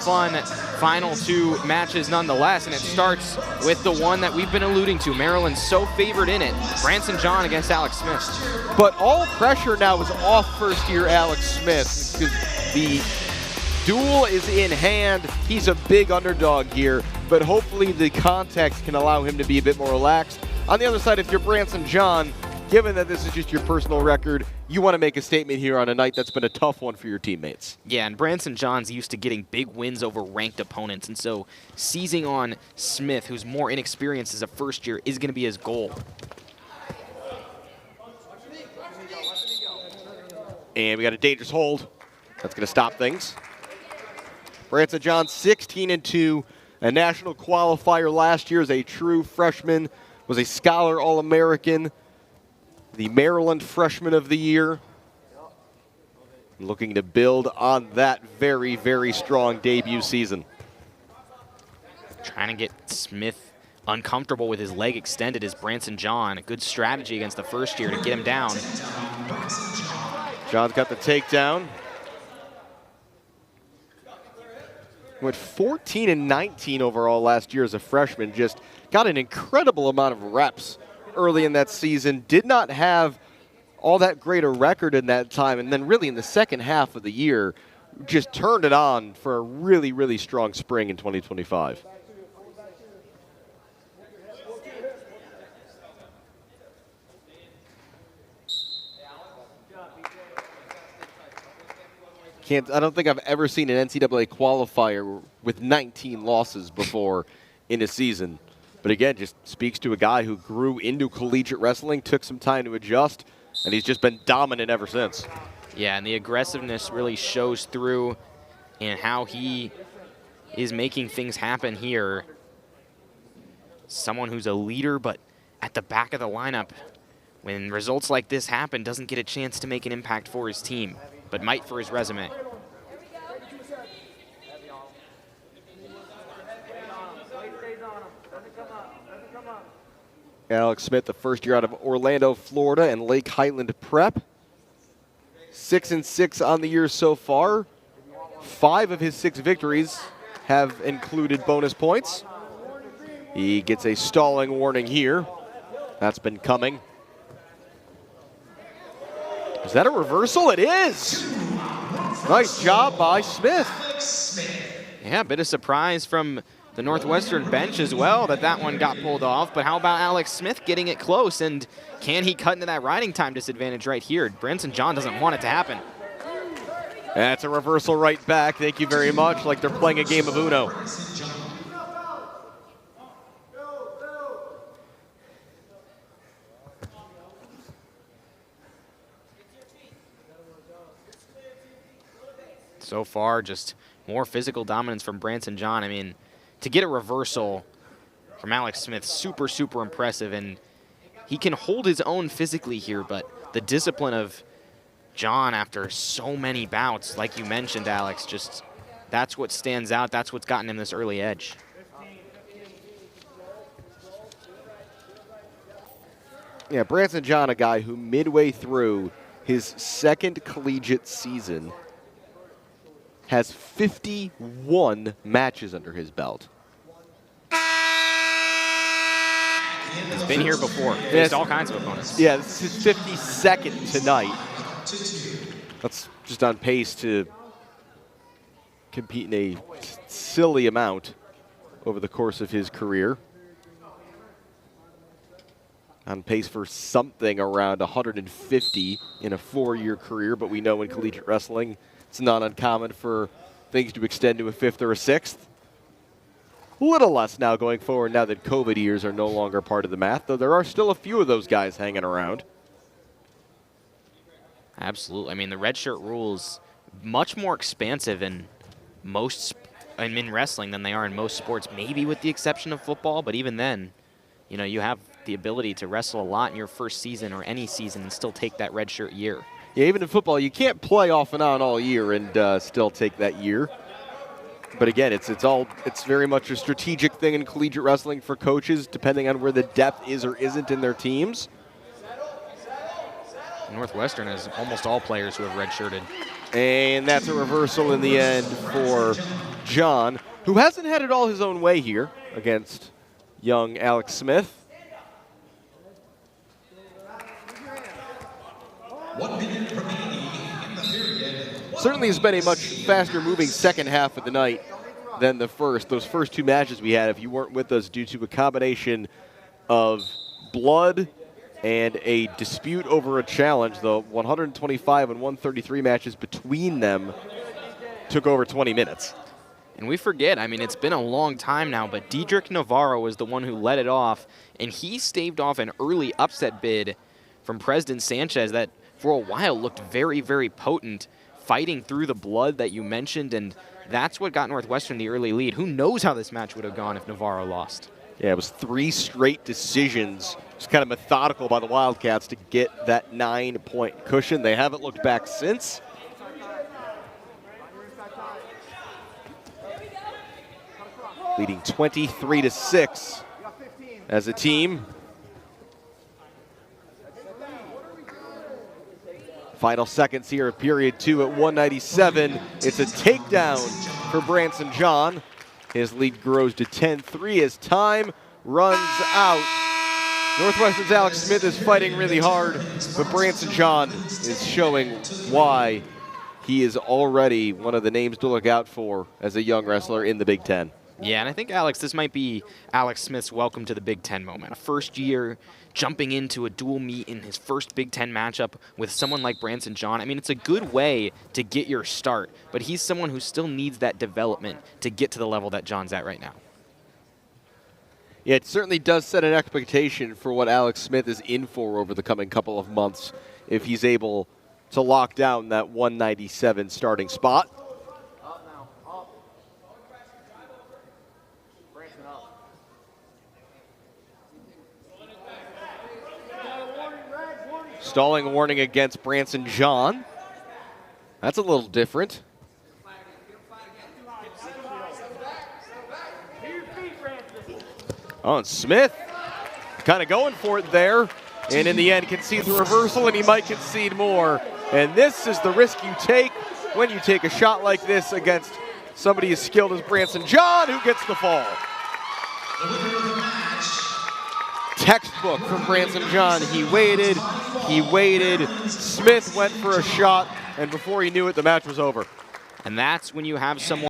fun final two matches nonetheless, and it starts with the one that we've been alluding to. Maryland's so favored in it. Branson John against Alex Smith. But all pressure now is off first-year Alex Smith because the duel is in hand. He's a big underdog here, but hopefully the context can allow him to be a bit more relaxed. On the other side, if you're Branson John, given that this is just your personal record, you want to make a statement here on a night that's been a tough one for your teammates. Yeah, and Branson John's used to getting big wins over ranked opponents, and so seizing on Smith, who's more inexperienced as a first year, is going to be his goal. And we got a dangerous hold. That's going to stop things. Branson John, 16-2, a national qualifier last year as a true freshman, was a Scholar All-American, the Maryland Freshman of the Year. Looking to build on that very, very strong debut season. Trying to get Smith uncomfortable with his leg extended is Branson John. A good strategy against the first year to get him down. John's got the takedown. Went 14-19 overall last year as a freshman. Just got an incredible amount of reps early in that season. Did not have all that great a record in that time. And then really in the second half of the year, just turned it on for a really, really strong spring in 2025. I don't think I've ever seen an NCAA qualifier with 19 losses before in a season. But again, just speaks to a guy who grew into collegiate wrestling, took some time to adjust, and he's just been dominant ever since. Yeah, and the aggressiveness really shows through in how he is making things happen here. Someone who's a leader, but at the back of the lineup, when results like this happen, doesn't get a chance to make an impact for his team, but might for his resume. Alex Smith, the first year out of Orlando, Florida, and Lake Highland Prep. 6-6 on the year so far. 5 of his 6 victories have included bonus points. He gets a stalling warning here. That's been coming. Is that a reversal? It is! Nice job by Smith. Yeah, a bit of surprise from the Northwestern bench as well that one got pulled off. But how about Alex Smith getting it close? And can he cut into that riding time disadvantage right here? Branson John doesn't want it to happen. That's a reversal right back. Thank you very much. Like they're playing a game of Uno. So far, just more physical dominance from Branson John. I mean, to get a reversal from Alex Smith, super, super impressive. And he can hold his own physically here, but the discipline of John after so many bouts, like you mentioned, Alex, just that's what stands out. That's what's gotten him this early edge. Yeah, Branson John, a guy who midway through his second collegiate season has 51 matches under his belt. He's been here before. Faced all kinds of opponents. Yeah, this is his 52nd tonight. That's just on pace to compete in a silly amount over the course of his career. On pace for something around 150 in a 4-year career, but we know in collegiate wrestling, it's not uncommon for things to extend to a 5th or a 6th. A little less now going forward now that COVID years are no longer part of the math, though there are still a few of those guys hanging around. Absolutely. I mean, the redshirt rules much more expansive in wrestling than they are in most sports, maybe with the exception of football, but even then, you know, you have the ability to wrestle a lot in your first season or any season and still take that redshirt year. Yeah, even in football, you can't play off and on all year and still take that year. But again, it's very much a strategic thing in collegiate wrestling for coaches, depending on where the depth is or isn't in their teams. Northwestern has almost all players who have redshirted. And that's a reversal in the end for John, who hasn't had it all his own way here against young Alex Smith. 1 minute remaining in the period. Certainly has been a much faster moving second half of the night than the first. Those first two matches we had, if you weren't with us, due to a combination of blood and a dispute over a challenge, the 125 and 133 matches between them took over 20 minutes. And we forget, I mean, it's been a long time now, but Diedrich Navarro was the one who led it off, and he staved off an early upset bid from President Sanchez that for a while looked very, very potent, fighting through the blood that you mentioned, and that's what got Northwestern the early lead. Who knows how this match would have gone if Navarro lost? Yeah, it was 3 straight decisions. Just kind of methodical by the Wildcats to get that 9-point cushion. They haven't looked back since. Leading 23-6 as a team. Final seconds here of period 2 at 197. It's a takedown for Branson John. His lead grows to 10-3 as time runs out. Northwestern's Alex Smith is fighting really hard, but Branson John is showing why he is already one of the names to look out for as a young wrestler in the Big Ten. Yeah, and I think, Alex, this might be Alex Smith's welcome to the Big Ten moment. A first year, jumping into a dual meet in his first Big Ten matchup with someone like Branson John. I mean, it's a good way to get your start, but he's someone who still needs that development to get to the level that John's at right now. Yeah, it certainly does set an expectation for what Alex Smith is in for over the coming couple of months if he's able to lock down that 197 starting spot. Stalling warning against Branson John. That's a little different. Oh, and Smith kind of going for it there. And in the end, concedes the reversal, and he might concede more. And this is the risk you take when you take a shot like this against somebody as skilled as Branson John, who gets the fall. Textbook from Branson John. He waited. Smith went for a shot, and before he knew it, the match was over. And that's when you have someone